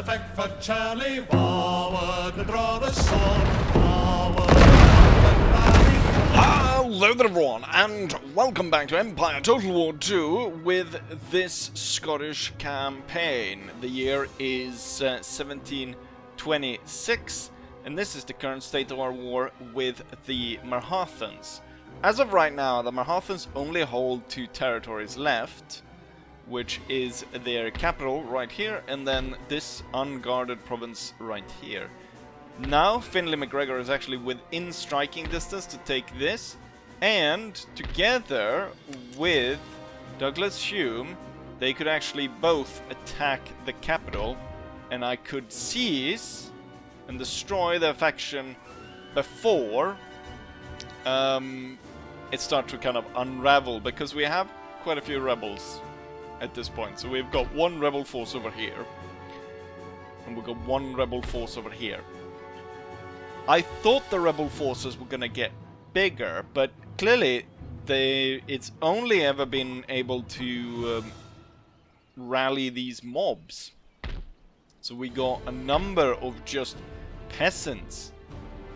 effect for Charlie. Forward and draw the sword. Forward. Hello there everyone, and welcome back to Empire Total War 2 with this Scottish campaign. The year is 1726, and this is the current state of our war with the Marathas. As of right now, the Marathas only hold 2 territories left, which is their capital right here, and then this unguarded province right here. Now, Finlay MacGregor is actually within striking distance to take this, and together with Douglas Hume, they could actually both attack the capital, and I could seize and destroy their faction before it starts to kind of unravel, because we have quite a few rebels at this point. So we've got 1 rebel force over here, and we've got 1 rebel force over here. I thought the rebel forces were gonna get bigger, but clearly it's only ever been able to rally these mobs. So we got a number of just peasants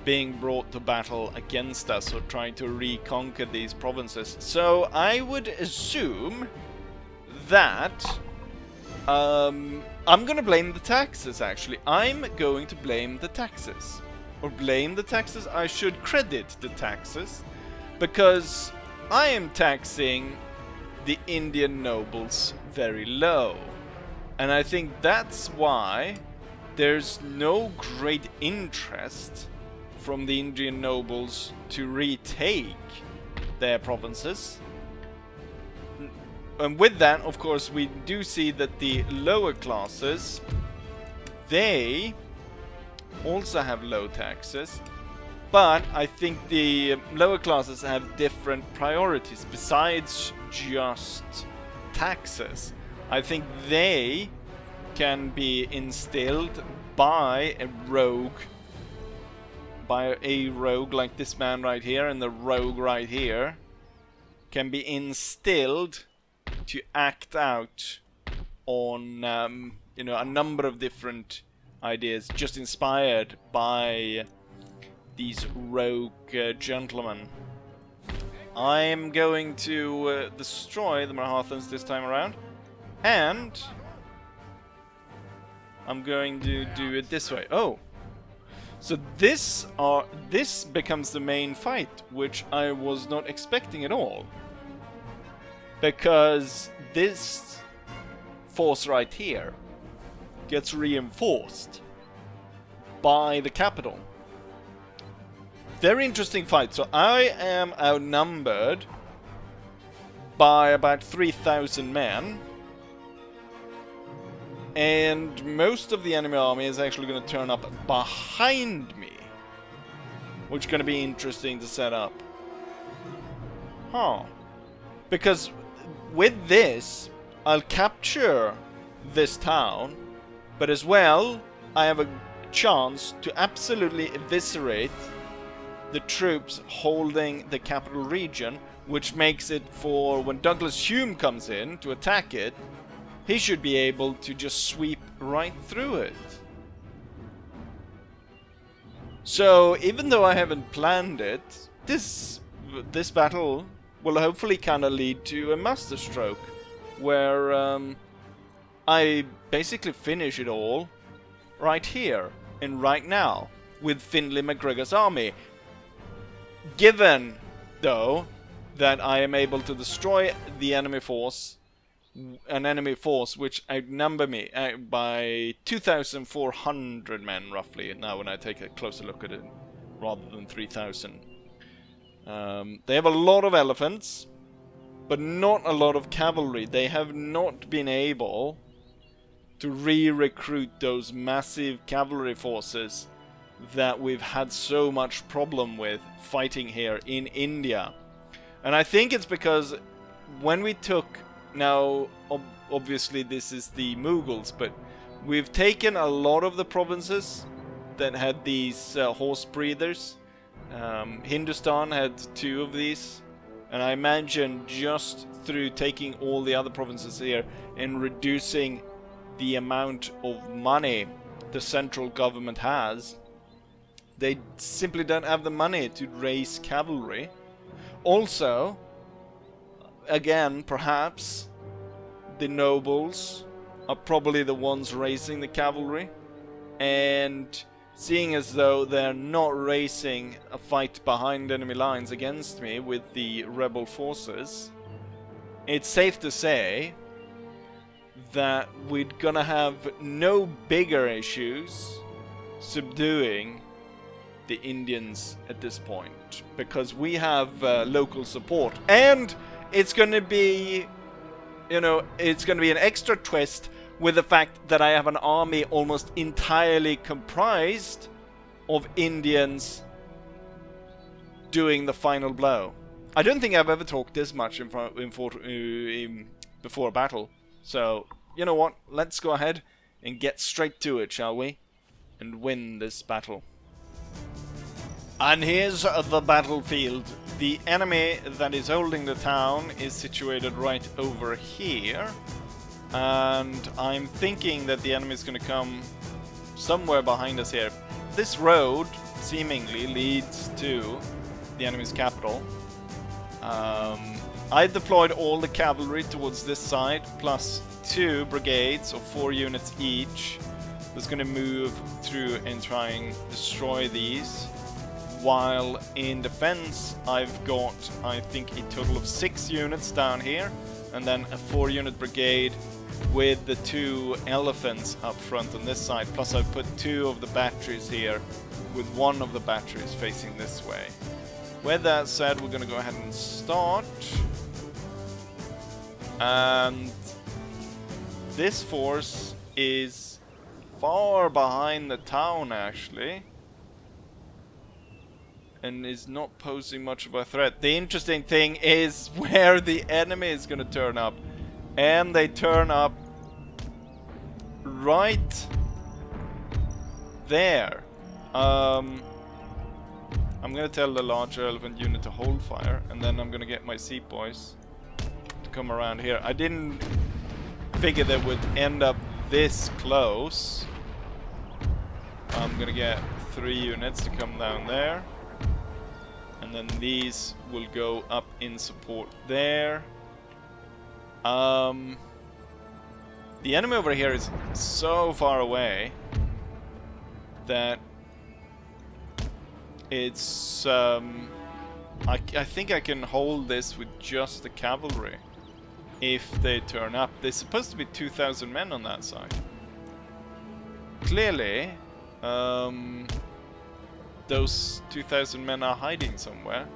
being brought to battle against us, or trying to reconquer these provinces. So I would assume that I'm gonna blame the taxes. Actually, I'm going to blame the taxes. Or blame the taxes, I should credit the taxes, because I am taxing the Indian nobles very low. And I think that's why there's no great interest from the Indian nobles to retake their provinces. And with that, of course, we do see that the lower classes, they also have low taxes, but I think the lower classes have different priorities besides just taxes. I think they can be instilled by a rogue like this man right here, and the rogue right here can be instilled to act out on you know, a number of different ideas, just inspired by these rogue gentlemen. I'm going to destroy the Marathas this time around, and I'm going to do it this way. Oh, so this becomes the main fight, which I was not expecting at all, because this force right here gets reinforced by the capital. Very interesting fight. So I am outnumbered by about 3,000 men, and most of the enemy army is actually going to turn up behind me, which is going to be interesting to set up. Because with this, I'll capture this town, but as well, I have a chance to absolutely eviscerate the troops holding the capital region, which makes it, for when Douglas Hume comes in to attack it, he should be able to just sweep right through it. So even though I haven't planned it, this battle will hopefully kind of lead to a masterstroke, where I basically finish it all right here and right now with Finlay MacGregor's army. Given, though, that I am able to destroy the enemy force, an enemy force which outnumber me by 2,400 men roughly, now when I take a closer look at it, rather than 3,000. They have a lot of elephants, but not a lot of cavalry. They have not been able to re-recruit those massive cavalry forces that we've had so much problem with fighting here in India. And I think it's because when we took, now obviously this is the Mughals, but we've taken a lot of the provinces that had these horse breeders. Hindustan had 2 of these, and I imagine just through taking all the other provinces here and reducing the amount of money the central government has. They simply don't have the money to raise cavalry. Also, again, perhaps the nobles are probably the ones raising the cavalry, and seeing as though they're not raising a fight behind enemy lines against me with the rebel forces, it's safe to say that we're gonna have no bigger issues subduing the Indians at this point, because we have local support. And it's gonna be, you know, it's gonna be an extra twist with the fact that I have an army almost entirely comprised of Indians doing the final blow. I don't think I've ever talked this much before a battle. So, you know what? Let's go ahead and get straight to it, shall we? And win this battle. And here's the battlefield. The enemy that is holding the town is situated right over here. And I'm thinking that the enemy is going to come somewhere behind us here. This road seemingly leads to the enemy's capital. I deployed all the cavalry towards this side, plus 2 brigades of 4 units each. That's going to move through and try and destroy these. While in defense, I've got, I think, a total of 6 units down here, and then a 4-unit brigade with the 2 elephants up front on this side. Plus I've put 2 of the batteries here, with 1 of the batteries facing this way. With that said, we're going to go ahead and start. And this force is far behind the town, actually, and is not posing much of a threat. The interesting thing is where the enemy is going to turn up. And they turn up right there. I'm going to tell the larger elephant unit to hold fire, and then I'm going to get my sepoys to come around here. I didn't figure they would end up this close. I'm going to get 3 units to come down there. And then these will go up in support there. The enemy over here is so far away that it's I think I can hold this with just the cavalry if they turn up. There's supposed to be 2,000 men on that side. Clearly, those 2,000 men are hiding somewhere,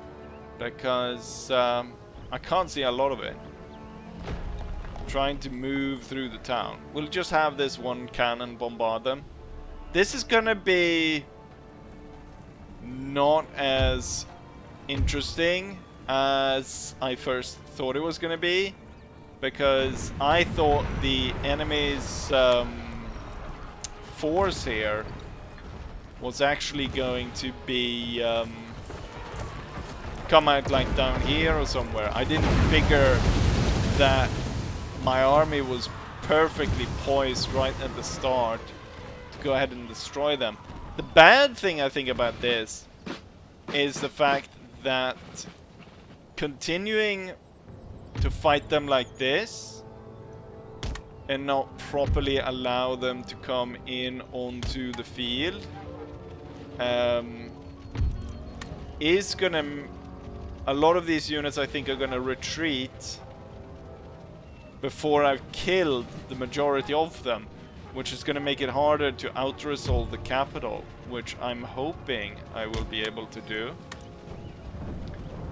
because I can't see a lot of it. Trying to move through the town. We'll just have this 1 cannon bombard them. This is gonna be not as interesting as I first thought it was gonna be, because I thought the enemy's force here was actually going to be come out like down here or somewhere. I didn't figure that my army was perfectly poised right at the start to go ahead and destroy them. The bad thing I think about this is the fact that continuing to fight them like this and not properly allow them to come in onto the field is gonna... A lot of these units I think are gonna retreat before I've killed the majority of them, which is going to make it harder to out-resolve the capital, which I'm hoping I will be able to do.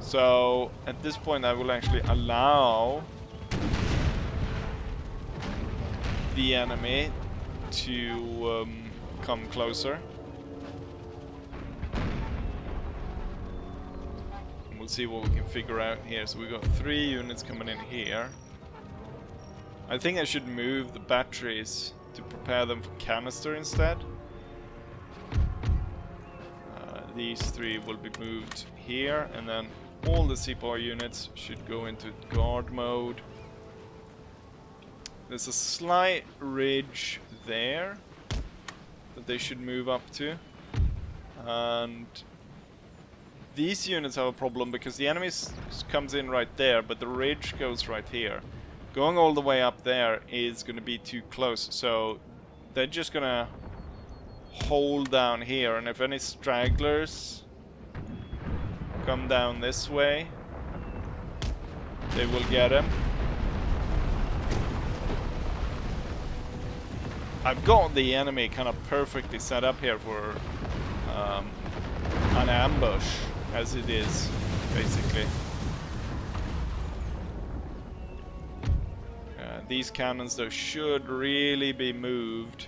So at this point I will actually allow the enemy to come closer. And we'll see what we can figure out here. So we've got 3 units coming in here. I think I should move the batteries to prepare them for canister instead. These 3 will be moved here, and then all the sepoy units should go into guard mode. There's a slight ridge there that they should move up to. And these units have a problem because the enemy comes in right there, but the ridge goes right here. Going all the way up there is going to be too close, so they're just going to hold down here, and if any stragglers come down this way, they will get him. I've got the enemy kind of perfectly set up here for an ambush, as it is, basically. These cannons, though, should really be moved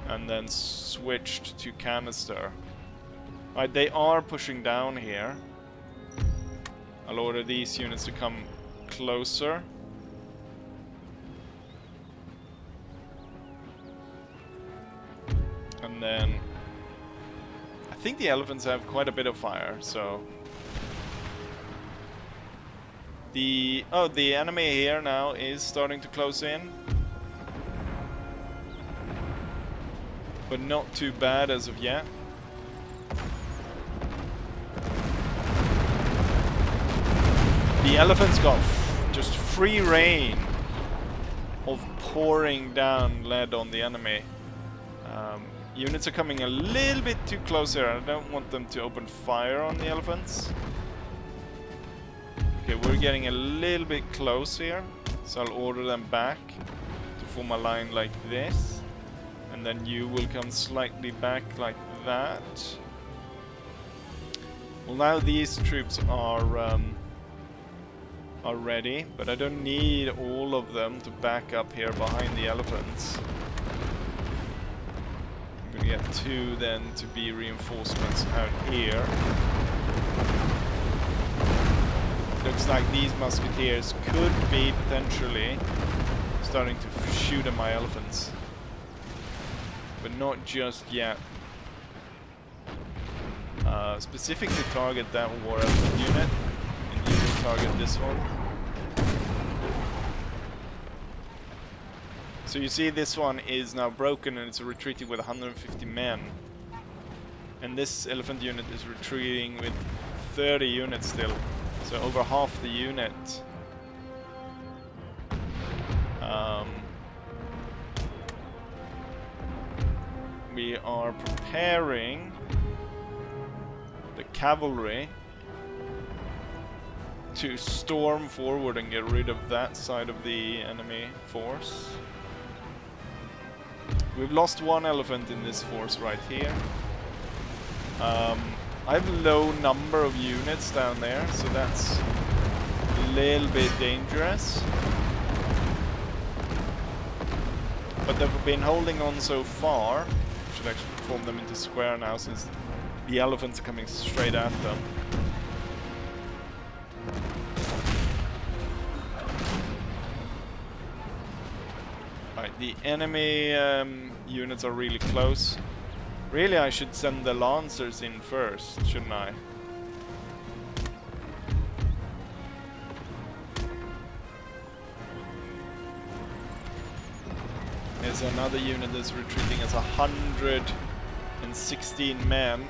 and then switched to canister. Right, they are pushing down here. I'll order these units to come closer. And then I think the elephants have quite a bit of fire, so the enemy here now is starting to close in. But not too bad as of yet. The elephants got just free reign of pouring down lead on the enemy. Units are coming a little bit too close here. I don't want them to open fire on the elephants. Okay, we're getting a little bit close here, so I'll order them back to form a line like this. And then you will come slightly back like that. Well, now these troops are ready, but I don't need all of them to back up here behind the elephants. I'm gonna get 2 then to be reinforcements out here. Looks like these musketeers could be potentially starting to shoot at my elephants. But not just yet. Specifically target that war elephant unit, and you will target this one. So you see this one is now broken and it's retreating with 150 men. And this elephant unit is retreating with 30 units still. So over half the unit. We are preparing the cavalry to storm forward and get rid of that side of the enemy force. We've lost 1 elephant in this force right here. I have a low number of units down there, so that's a little bit dangerous. But they've been holding on so far. Should actually form them into square now, since the elephants are coming straight at them. Right, the enemy units are really close. Really, I should send the lancers in first, shouldn't I? There's another unit that's retreating as 116 men.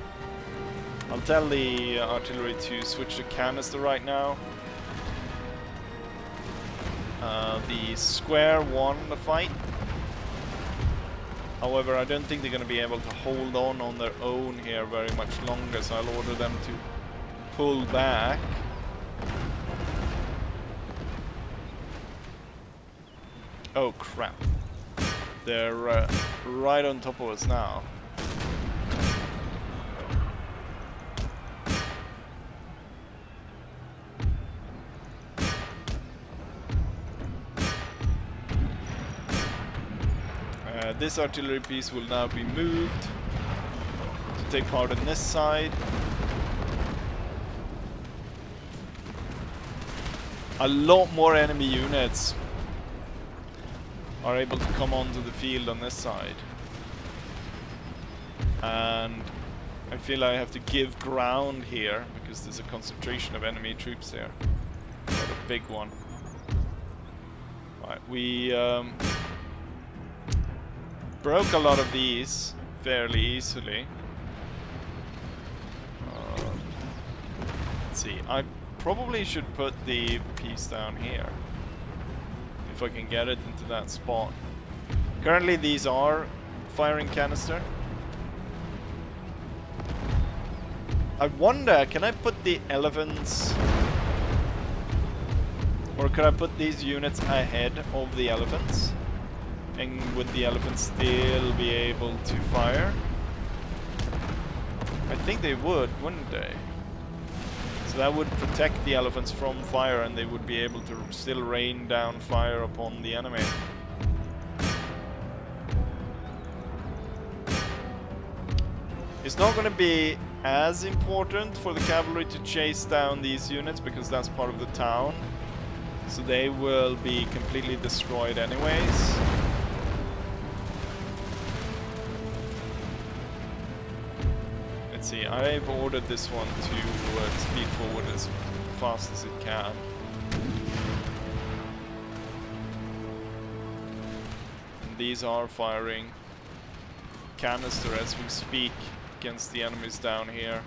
I'll tell the artillery to switch to canister right now. The square won the fight. However, I don't think they're going to be able to hold on their own here very much longer, so I'll order them to pull back. Oh crap. They're right on top of us now. This artillery piece will now be moved to take part on this side. A lot more enemy units are able to come onto the field on this side. And I feel I have to give ground here because there's a concentration of enemy troops here. Quite a big one. Right, we broke a lot of these fairly easily. Let's see, I probably should put the piece down here if I can get it into that spot. Currently these are firing canister. I wonder, can I put the elephants, or could I put these units ahead of the elephants? And would the elephants still be able to fire? I think they would, wouldn't they? So that would protect the elephants from fire, and they would be able to still rain down fire upon the enemy. It's not going to be as important for the cavalry to chase down these units because that's part of the town. So they will be completely destroyed anyways. Let's see, I've ordered this one to speed forward as fast as it can. And these are firing canister as we speak against the enemies down here.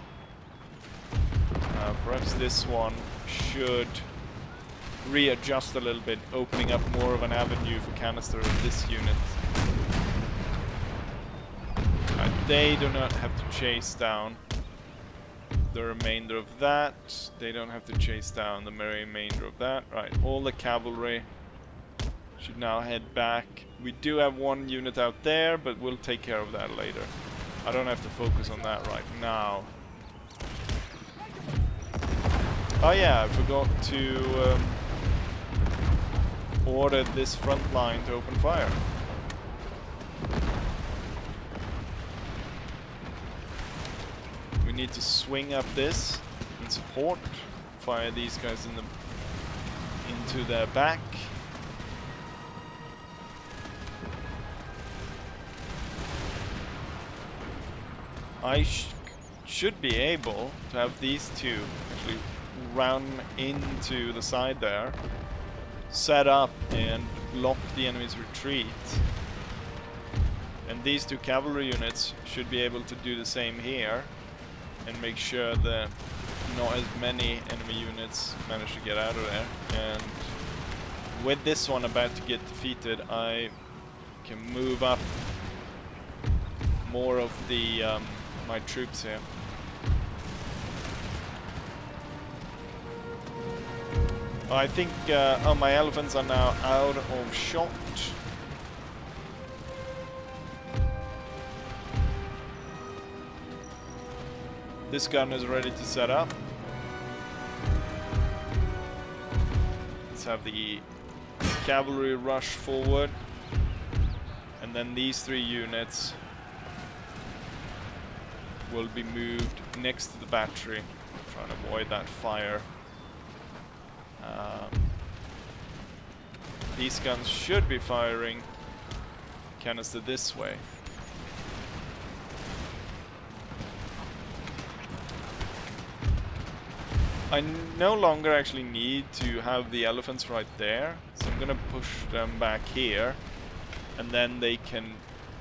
Perhaps this one should readjust a little bit, opening up more of an avenue for canister of this unit. They do not have to chase down the remainder of that. They don't have to chase down the remainder of that. Right, all the cavalry should now head back. We do have one unit out there, but we'll take care of that later. I don't have to focus on that right now. Oh yeah, I forgot to order this front line to open fire. We need to swing up this and support, fire these guys into their back. I should be able to have these two actually run into the side there, set up and block the enemy's retreat. And these two cavalry units should be able to do the same here and make sure that not as many enemy units manage to get out of there. And with this one about to get defeated, I can move up more of the my troops here. I think oh, my elephants are now out of shot. This gun is ready to set up. Let's have the cavalry rush forward, and then these three units will be moved next to the battery, trying to avoid that fire. These guns should be firing canister this way. I no longer actually need to have the elephants right there, so I'm gonna push them back here, and then they can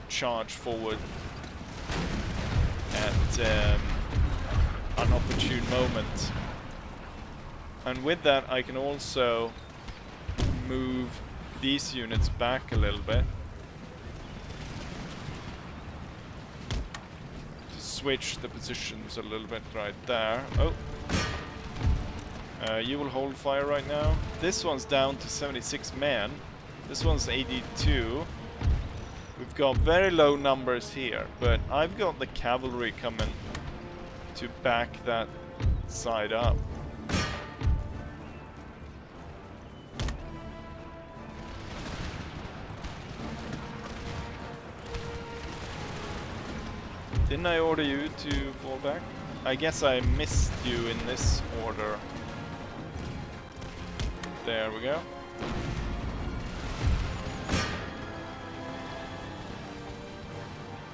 charge forward at an opportune moment. And with that I can also move these units back a little bit to switch the positions a little bit right there. Oh, you will hold fire right now. This one's down to 76 men. This one's 82. We've got very low numbers here, but I've got the cavalry coming to back that side up. Didn't I order you to fall back? I guess I missed you in this order. There we go.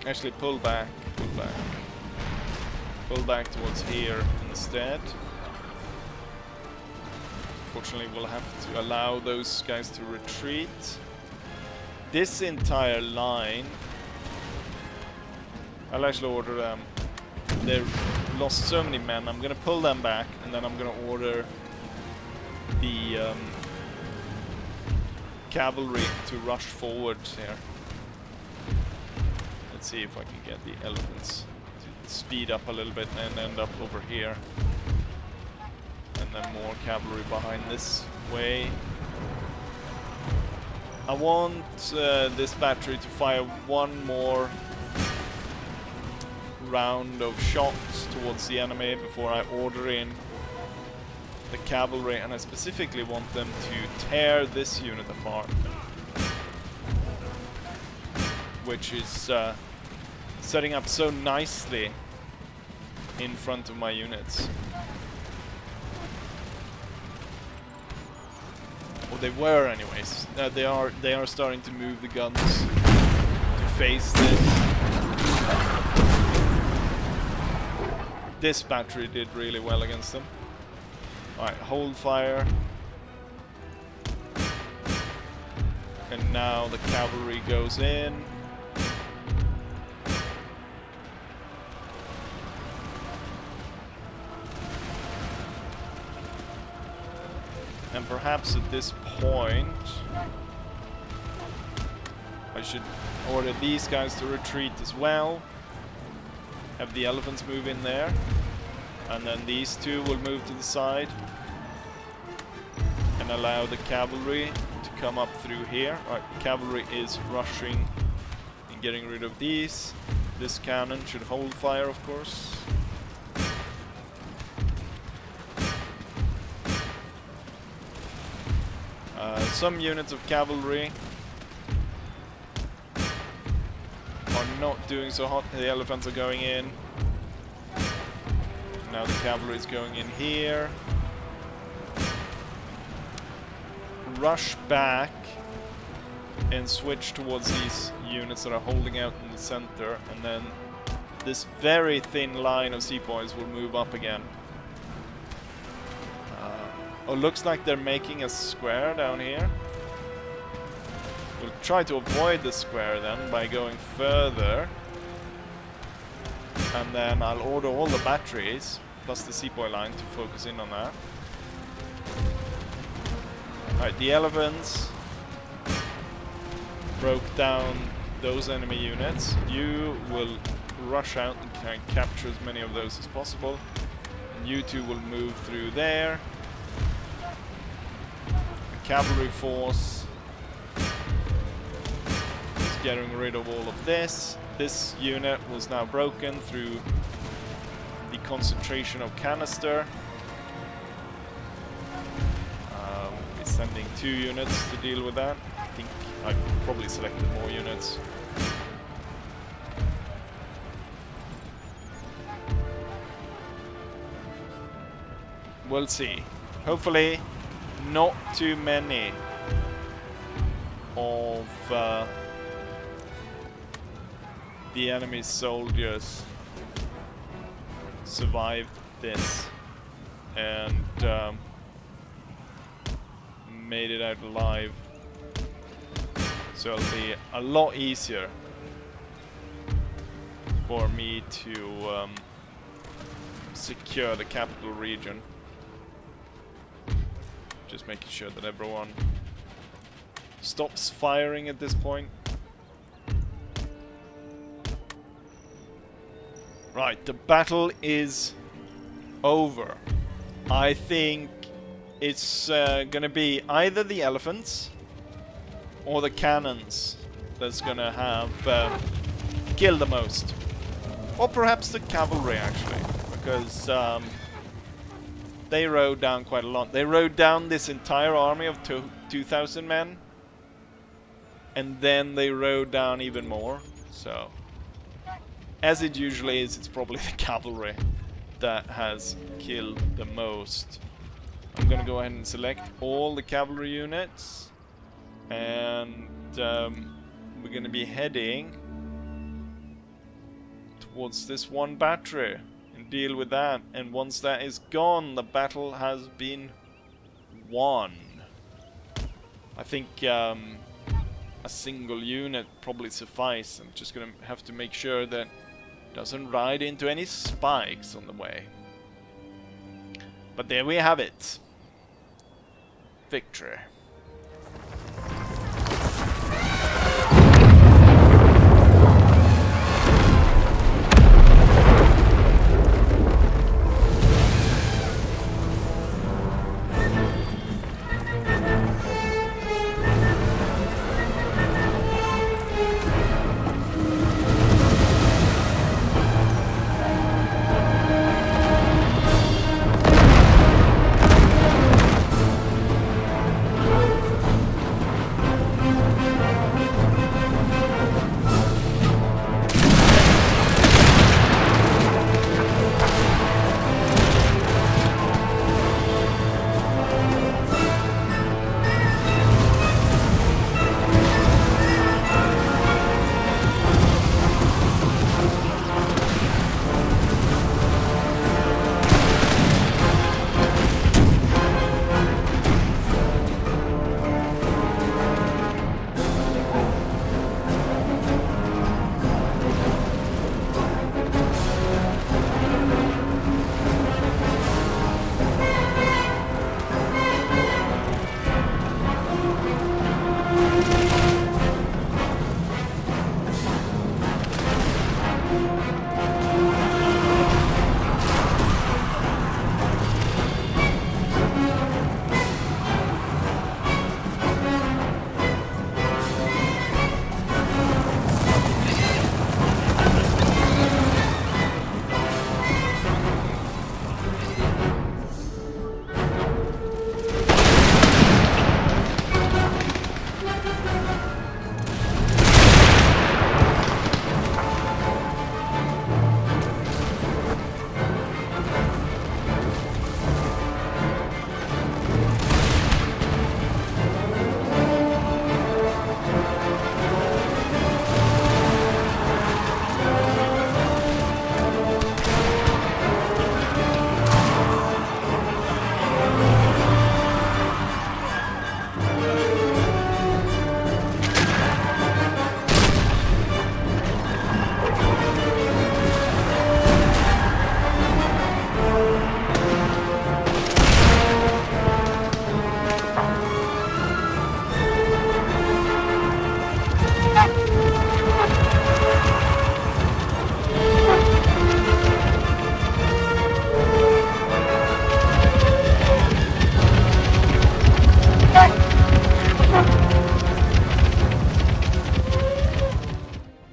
Actually, pull back, pull back. Pull back towards here instead. unfortunately we'll have to allow those guys to retreat. This entire line, I'll actually order them. They've lost so many men, I'm gonna pull them back, and then I'm gonna order the cavalry to rush forward here. Let's see if I can get the elephants to speed up a little bit and end up over here. And then more cavalry behind this way. I want this battery to fire one more round of shots towards the enemy before I order in the cavalry, and I specifically want them to tear this unit apart, which is setting up so nicely in front of my units. Well, they were anyways. They are starting to move the guns to face this. This battery did really well against them. Alright, hold fire. And now the cavalry goes in. And perhaps at this point I should order these guys to retreat as well. Have the elephants move in there. And then these two will move to the side. And allow the cavalry to come up through here. Alright, the cavalry is rushing and getting rid of these. This cannon should hold fire, of course. Some units of cavalry are not doing so hot. The elephants are going in. Now the cavalry is going in here. Rush back and switch towards these units that are holding out in the center, and then this very thin line of sepoys will move up again. Oh, looks like they're making a square down here. We'll try to avoid the square then by going further. And then I'll order all the batteries, plus the sepoy line, to focus in on that. Alright, the elephants broke down those enemy units. You will rush out and try and capture as many of those as possible. And you two will move through there. Cavalry force is getting rid of all of this. This unit was now broken through the concentration of canister. We're sending 2 units to deal with that. I think I've probably selected more units. We'll see. Hopefully not too many of the enemy soldiers survived this and made it out alive. So it'll be a lot easier for me to secure the capital region. Just making sure that everyone stops firing at this point. Right, the battle is over. I think it's gonna be either the elephants or the cannons that's gonna have killed the most. Or perhaps the cavalry, actually, because they rode down quite a lot. They rode down this entire army of 2,000 men, and then they rode down even more. So, as it usually is, it's probably the cavalry that has killed the most. I'm gonna go ahead and select all the cavalry units, and we're gonna be heading towards this one battery and deal with that. And once that is gone, the battle has been one. I think a single unit probably suffice. I'm just gonna have to make sure that it doesn't ride into any spikes on the way. But there we have it. Victory.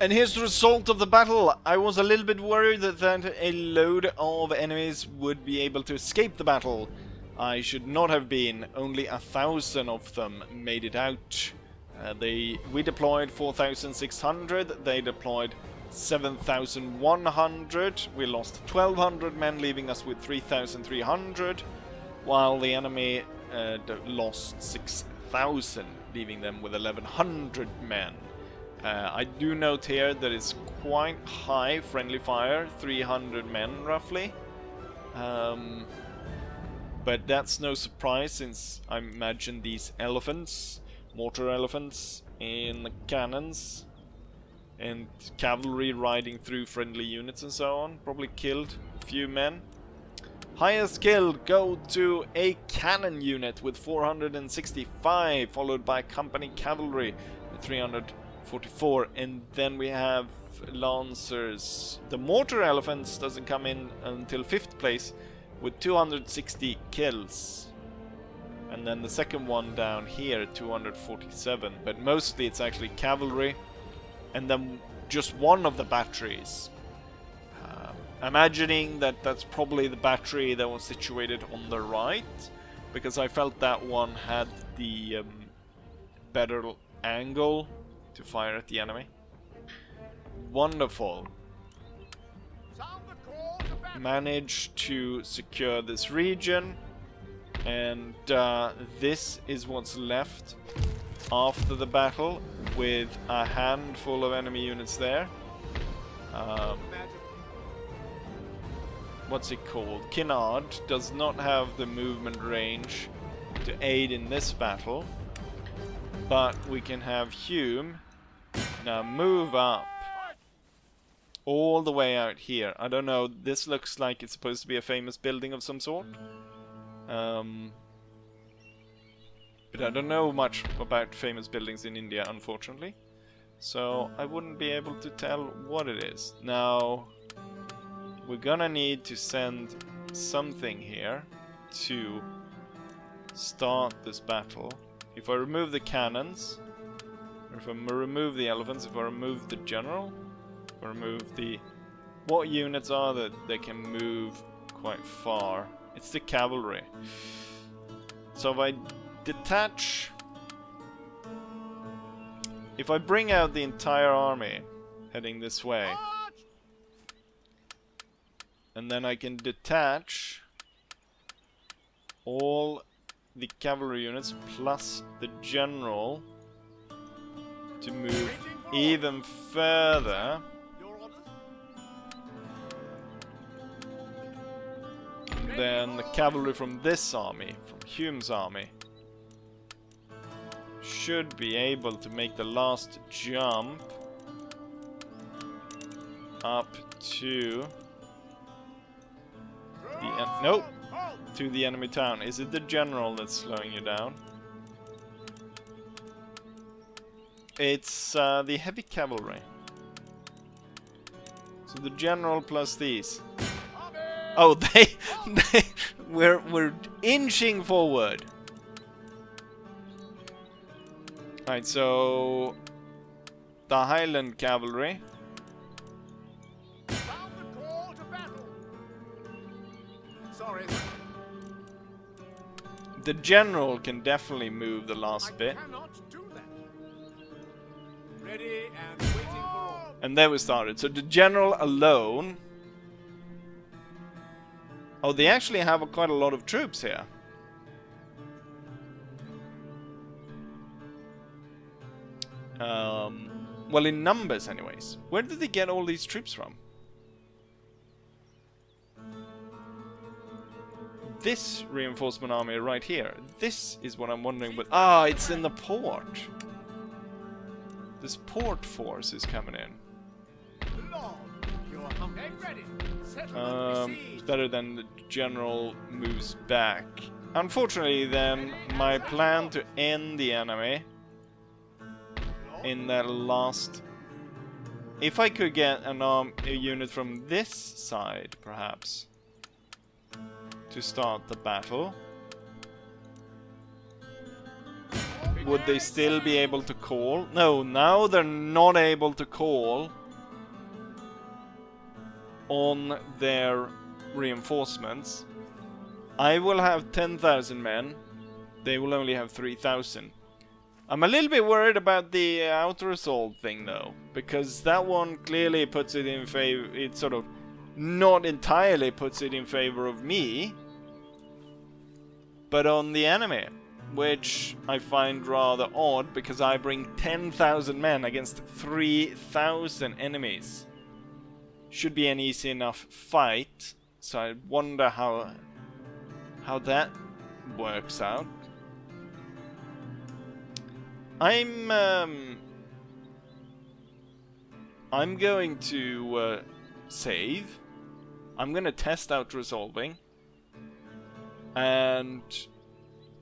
And here's the result of the battle. I was a little bit worried that a load of enemies would be able to escape the battle. I should not have been. Only 1,000 of them made it out. We deployed 4,600. They deployed 7,100. We lost 1,200 men, leaving us with 3,300. While the enemy lost 6,000, leaving them with 1,100 men. I do note here that it's quite high friendly fire, 300 men roughly. But that's no surprise, since I imagine these elephants, mortar elephants in the cannons, and cavalry riding through friendly units and so on, probably killed a few men. Highest kill go to a cannon unit with 465, followed by company cavalry with 344, and then we have lancers. The mortar elephants doesn't come in until 5th place with 260 kills, and then the second one down here 247, but mostly it's actually cavalry, and then just one of the batteries. Imagining that that's probably the battery that was situated on the right, because I felt that one had the better angle to fire at the enemy. Wonderful. Managed to secure this region, and this is what's left after the battle, with a handful of enemy units there. What's it called? Kinnard does not have the movement range to aid in this battle. But we can have Hume now move up all the way out here. I don't know, this looks like it's supposed to be a famous building of some sort. But I don't know much about famous buildings in India, unfortunately. So I wouldn't be able to tell what it is. Now, we're gonna need to send something here to start this battle. If I remove the cannons, or if I remove the elephants, if I remove the general, if I remove the... What units are that they can move quite far? It's the cavalry. So if I detach... If I bring out the entire army heading this way, and then I can detach all the cavalry units plus the general to move even further, then the cavalry from this army, from Hume's army, should be able to make the last jump up to the to the enemy town. Is it the general that's slowing you down? It's the heavy cavalry. So the general plus these. Oh, we're inching forward. Right, so the Highland cavalry. Sorry. The general can definitely move the last bit. Do that. Ready and waiting for all. And there we started. So the general alone... Oh, they actually have quite a lot of troops here. Well, in numbers anyways. Where did they get all these troops from? This reinforcement army right here. This is what I'm wondering, but... Ah, it's in the port. This port force is coming in. It's better than the general moves back. Unfortunately, then, my plan to end the enemy in that last... If I could get a unit from this side, perhaps, to start the battle, would they still be able to call? No, now they're not able to call on their reinforcements. I will have 10,000 men. They will only have 3,000. I'm a little bit worried about the outer assault thing though, because that one clearly puts it in favor. It sort of not entirely puts it in favor of me, but on the enemy, which I find rather odd because I bring 10,000 men against 3,000 enemies. Should be an easy enough fight, so I wonder how that works out. I'm going to save. I'm going to test out resolving, and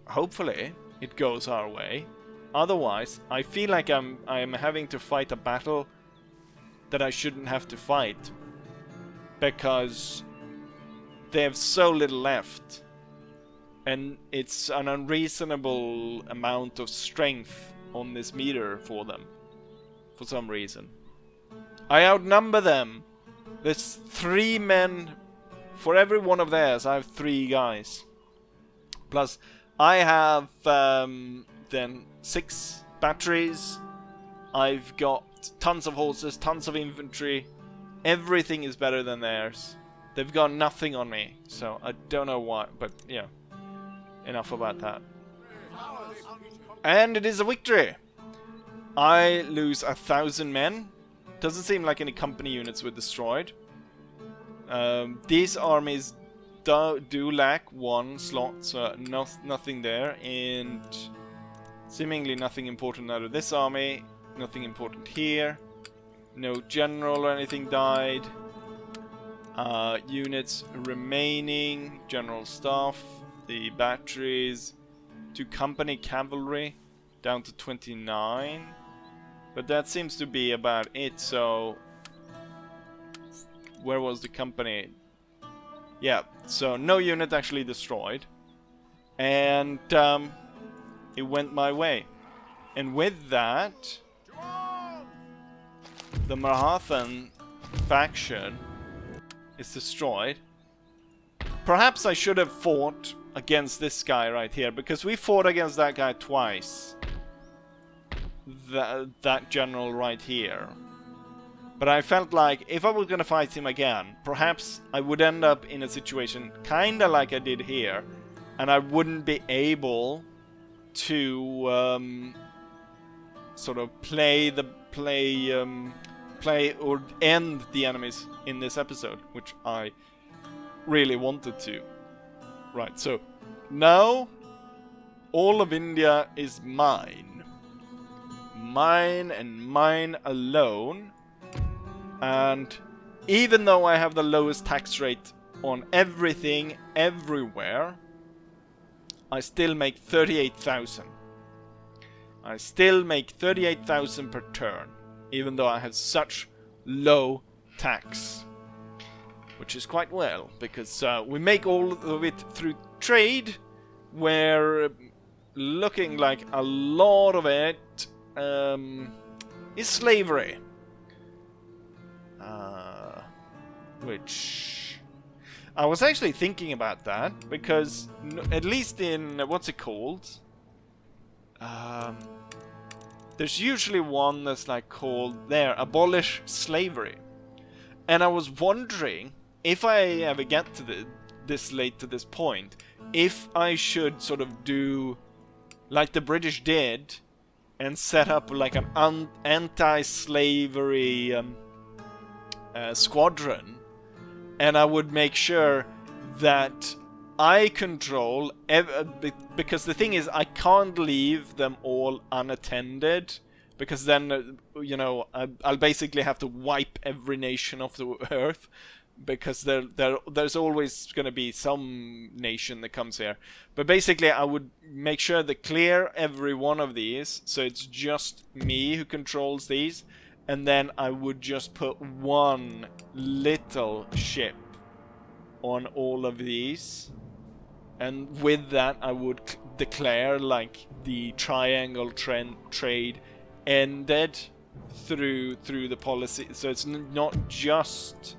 hopefully it goes our way. Otherwise, I feel like I'm having to fight a battle that I shouldn't have to fight, because they have so little left, and it's an unreasonable amount of strength on this meter for them, for some reason. I outnumber them. There's 3 men for every one of theirs. I have 3 guys. Plus, I have then 6 batteries. I've got tons of horses, tons of infantry. Everything is better than theirs. They've got nothing on me, so I don't know why, but yeah, enough about that. And it is a victory! I lose 1,000 men. Doesn't seem like any company units were destroyed. These armies do lack one slot, so nothing there, and seemingly nothing important out of this army, nothing important here, no general or anything died, units remaining, general staff, the batteries, 2 company cavalry, down to 29, but that seems to be about it. So where was the company? Yeah, so no unit actually destroyed, and it went my way. And with that, the Marathan faction is destroyed. Perhaps I should have fought against this guy right here, because we fought against that guy twice. That general right here. But I felt like if I was gonna fight him again, perhaps I would end up in a situation kinda like I did here, and I wouldn't be able to sort of play or end the enemies in this episode, which I really wanted to. Right, so now all of India is mine. Mine and mine alone. And even though I have the lowest tax rate on everything, everywhere, I still make 38,000. I still make 38,000 per turn, even though I have such low tax. Which is quite well, because we make all of it through trade, where looking like a lot of it is slavery. Which I was actually thinking about that, because at least in what's it called? There's usually one that's like called there, abolish slavery. And I was wondering if I ever get to this late to this point, if I should sort of do like the British did and set up like an anti-slavery squadron, and I would make sure that I control because the thing is, I can't leave them all unattended, because then you know, I'll basically have to wipe every nation off the earth, because there's always going to be some nation that comes here. But basically I would make sure to clear every one of these, so it's just me who controls these, and then I would just put one little ship on all of these, and with that I would declare like the triangle trade ended through the policy. So it's not just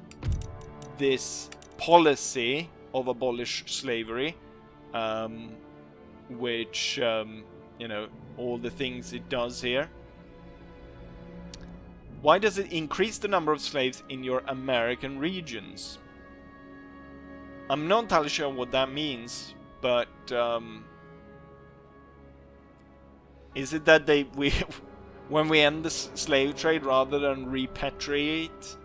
this policy of abolish slavery, which you know, all the things it does here. Why does it increase the number of slaves in your American regions? I'm not entirely sure what that means, but is it that when we end the slave trade, rather than repatriate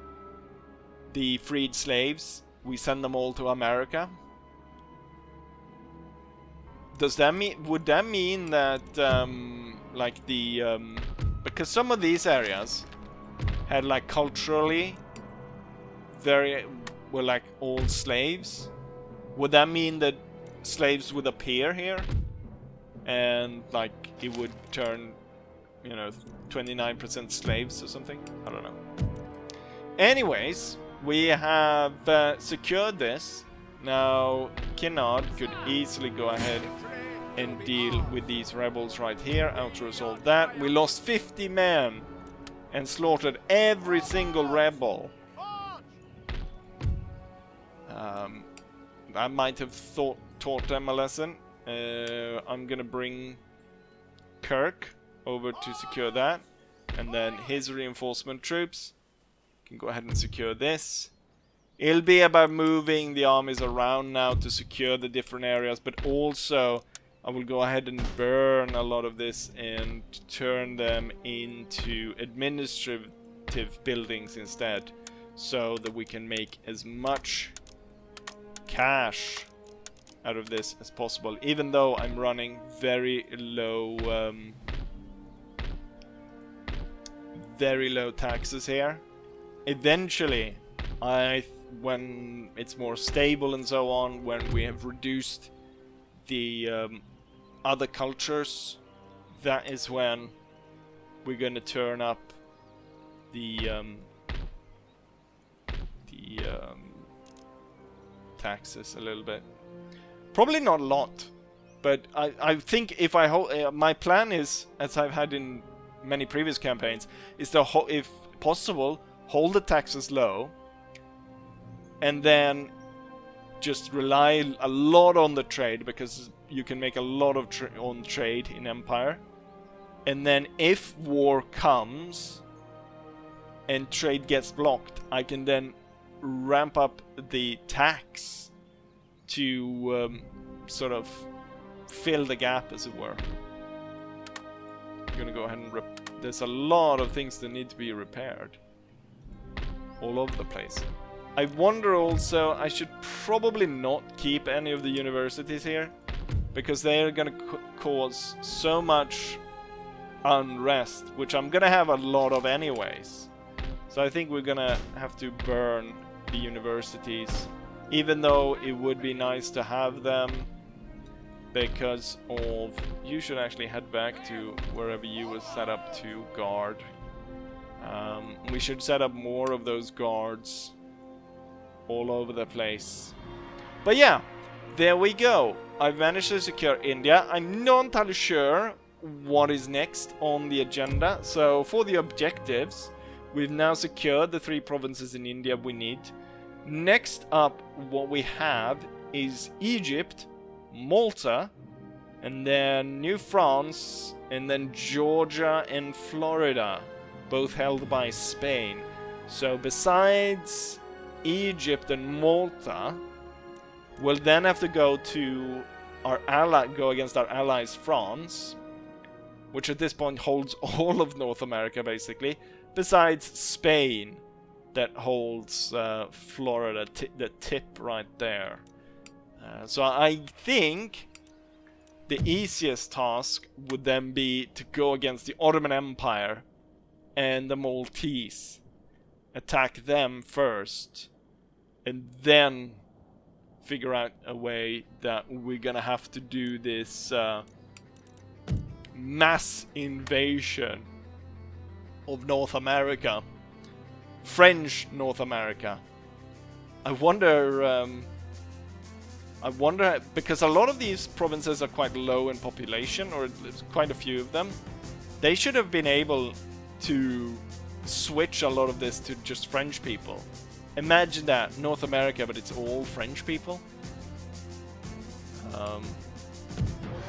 the freed slaves, we send them all to America? Does that mean? Would that mean that like the because some of these areas had like culturally were like all slaves? Would that mean that slaves would appear here and like it would turn, you know, 29% slaves or something? I don't know. Anyways, we have secured this. Now Kinnard could easily go ahead and deal with these rebels right here, out-resolve that. We lost 50 men and slaughtered every single rebel. I might have taught them a lesson. I'm gonna bring Kirk over to secure that, and then his reinforcement troops can go ahead and secure this. It'll be about moving the armies around now to secure the different areas, but also I will go ahead and burn a lot of this and turn them into administrative buildings instead, so that we can make as much cash out of this as possible, even though I'm running very low taxes here. Eventually, when it's more stable and so on, when we have reduced the other cultures, that is when we're gonna turn up the taxes a little bit. Probably not a lot, but I think if I hold, my plan is, as I've had in many previous campaigns, is to, if possible, hold the taxes low, and then just rely a lot on the trade, because you can make a lot of on trade in Empire. And then if war comes and trade gets blocked, I can then ramp up the tax to sort of fill the gap, as it were. I'm gonna go ahead and there's a lot of things that need to be repaired all over the place. I wonder also, I should probably not keep any of the universities here, because they're gonna cause so much unrest, which I'm gonna have a lot of anyways. So I think we're gonna have to burn the universities, even though it would be nice to have them, because of... You should actually head back to wherever you was set up to guard. We should set up more of those guards all over the place. But yeah, there we go. I've managed to secure India. I'm not entirely sure what is next on the agenda. So for the objectives, we've now secured the 3 provinces in India we need. Next up, what we have is Egypt, Malta, and then New France, and then Georgia and Florida, both held by Spain. So besides Egypt and Malta, we'll then have to go to go against our allies France, which at this point holds all of North America basically, besides Spain, that holds Florida, the tip right there. So I think the easiest task would then be to go against the Ottoman Empire and the Maltese. Attack them first, and then figure out a way that we're gonna have to do this mass invasion of North America. French North America. I wonder, because a lot of these provinces are quite low in population, or there's quite a few of them. They should have been able to switch a lot of this to just French people. Imagine that, North America, but it's all French people.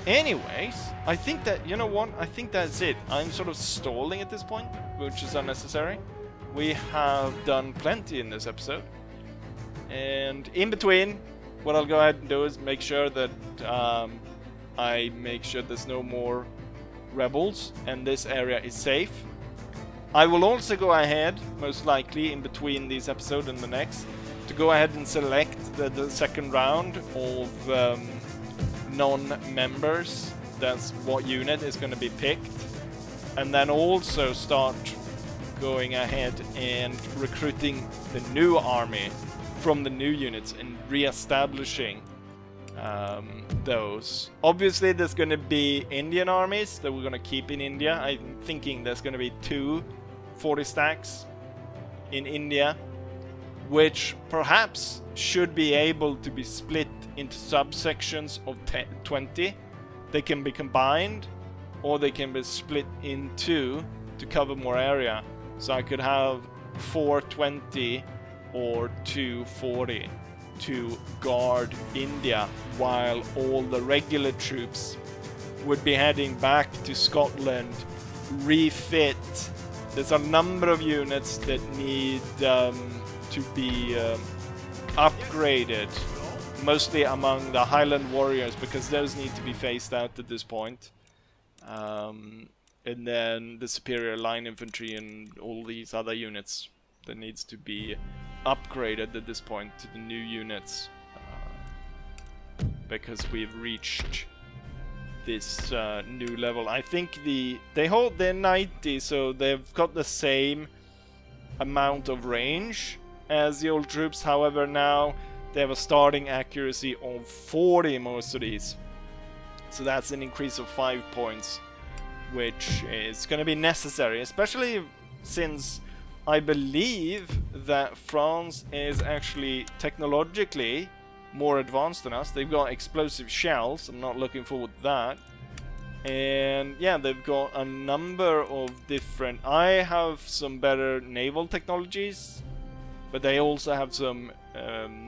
Anyways, I think that, you know what, I think that's it. I'm sort of stalling at this point, which is unnecessary. We have done plenty in this episode. And in between, what I'll go ahead and do is make sure that I make sure there's no more rebels and this area is safe. I will also go ahead, most likely in between these episodes and the next, to go ahead and select the second round of non-members. That's what unit is going to be picked. And then also start going ahead and recruiting the new army from the new units and re-establishing those. Obviously there's going to be Indian armies that we're going to keep in India. I'm thinking there's going to be 2 40 stacks in India, which perhaps should be able to be split into subsections of 20. They can be combined, or they can be split in 2 to cover more area. So I could have 420 or 240 to guard India, while all the regular troops would be heading back to Scotland, refit. There's a number of units that need to be upgraded, mostly among the Highland Warriors, because those need to be phased out at this point. And then the Superior Line Infantry and all these other units that needs to be upgraded at this point to the new units. because we've reached this new level. I think they hold their 90, so they've got the same amount of range as the old troops. However, now they have a starting accuracy of 40, most of these. So that's an increase of 5 points, which is going to be necessary, especially since I believe that France is actually technologically more advanced than us. They've got explosive shells. I'm not looking forward to that. And yeah, they've got a number of different... I have some better naval technologies, but they also have some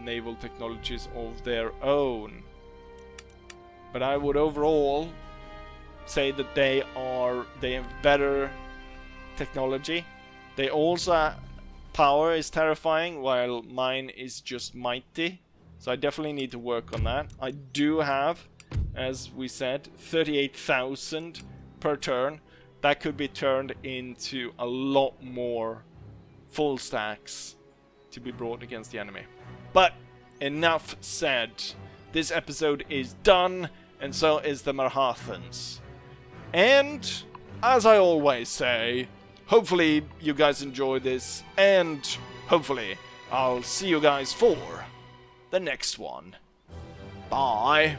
naval technologies of their own. But I would overall say that they have better technology. They also... power is terrifying, while mine is just mighty. So I definitely need to work on that. I do have, as we said, 38,000 per turn. That could be turned into a lot more full stacks to be brought against the enemy. But enough said. This episode is done, and so is the Marathas. And, as I always say, hopefully you guys enjoy this, and hopefully I'll see you guys for the next one. Bye.